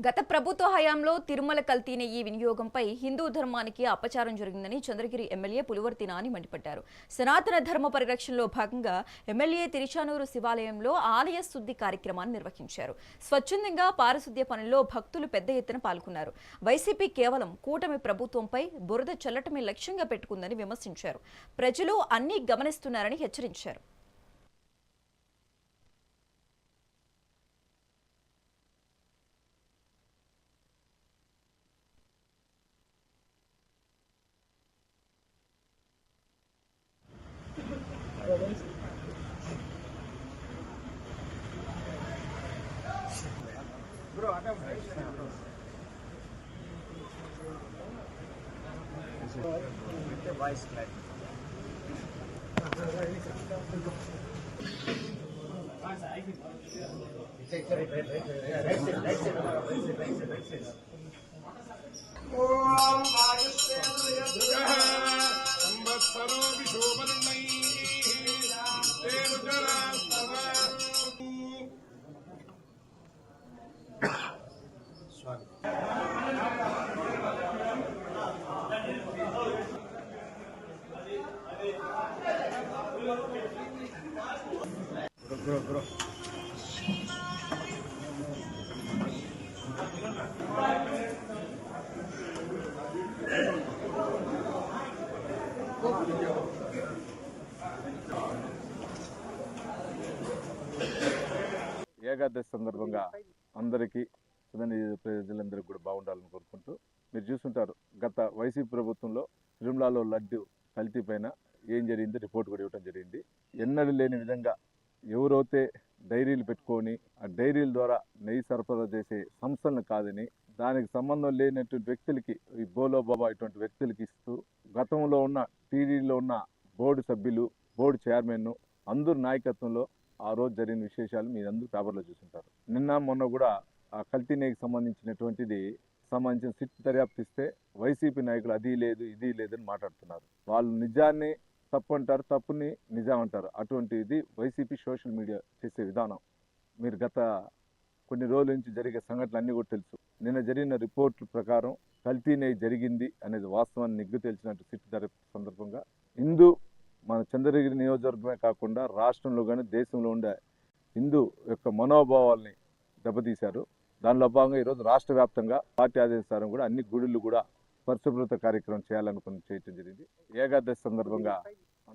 గత ప్రభుత్వ హయాంలో తిరుమల కల్తీ నెయ్యి వినియోగంపై హిందూ ధర్మానికి అపచారం జరిగిందని చంద్రగిరి ఎమ్మెల్యే పులివర్తి నాని మండిపడ్డారు. సనాతన ధర్మ పరిరక్షణలో భాగంగా ఎమ్మెల్యే తిరుచానూరు శివాలయంలో ఆలయ శుద్ధి కార్యక్రమాన్ని నిర్వహించారు. స్వచ్ఛందంగా పారిశుద్ధ్య పనుల్లో భక్తులు పెద్ద ఎత్తున పాల్గొన్నారు. వైసీపీ కేవలం కూటమి ప్రభుత్వంపై బురద చల్లటమే లక్ష్యంగా పెట్టుకుందని విమర్శించారు. ప్రజలు అన్నీ గమనిస్తున్నారని హెచ్చరించారు. Bro, ada voice crack. Bro. Ekadashi సందర్భంగా అందరికీ ప్రజలందరికీ కూడా బాగుండాలని కోరుకుంటూ మీరు చూస్తుంటారు. గత వైసీపీ ప్రభుత్వంలో తిరుమలలో లడ్డు కల్తీ పైన ఏం జరిగింది రిపోర్ట్ కూడా ఇవ్వడం జరిగింది. ఎన్నడూ లేని విధంగా ఎవరైతే డైరీలు పెట్టుకొని ఆ డైరీల ద్వారా నెయ్యి సరఫరా చేసే సంస్థలను కాదని దానికి సంబంధం లేనటువంటి వ్యక్తులకి ఈ బోలో బాబా ఇటువంటి వ్యక్తులకి ఇస్తూ గతంలో ఉన్న టీడీలో ఉన్న బోర్డు సభ్యులు బోర్డు చైర్మన్ అందరు నాయకత్వంలో ఆ రోజు జరిగిన విశేషాలు మీరు అందరూ పేపర్లో చూస్తుంటారు. నిన్న మొన్న కూడా ఆ కల్తీ నెయ్యికి సంబంధించిన సిట్ దర్యాప్తు ఇస్తే వైసీపీ నాయకులు అది లేదు ఇది లేదని మాట్లాడుతున్నారు. వాళ్ళు నిజాన్ని తప్పు అంటారు, తప్పుని నిజం అంటారు. అటువంటిది వైసీపీ సోషల్ మీడియా చేసే విధానం. మీరు గత కొన్ని రోజుల నుంచి జరిగే సంఘటనలు అన్నీ కూడా తెలుసు. నిన్న జరిగిన రిపోర్ట్ల ప్రకారం కల్తీ నెయ్యి జరిగింది అనేది వాస్తవాన్ని నిగ్గు తెలిసినట్టు సిట్ దర్యాప్తు సందర్భంగా మన చంద్రగిరి నియోజకవర్గమే కాకుండా రాష్ట్రంలో కానీ దేశంలో ఉండే హిందూ యొక్క మనోభావాల్ని దెబ్బతీశారు. దానిలో భాగంగా ఈరోజు రాష్ట్ర వ్యాప్తంగా పార్టీ ఆదేశాలను కూడా అన్ని గుడులు కూడా పరిశుభ్రత కార్యక్రమం చేయడం జరిగింది. ఏకాదశి సందర్భంగా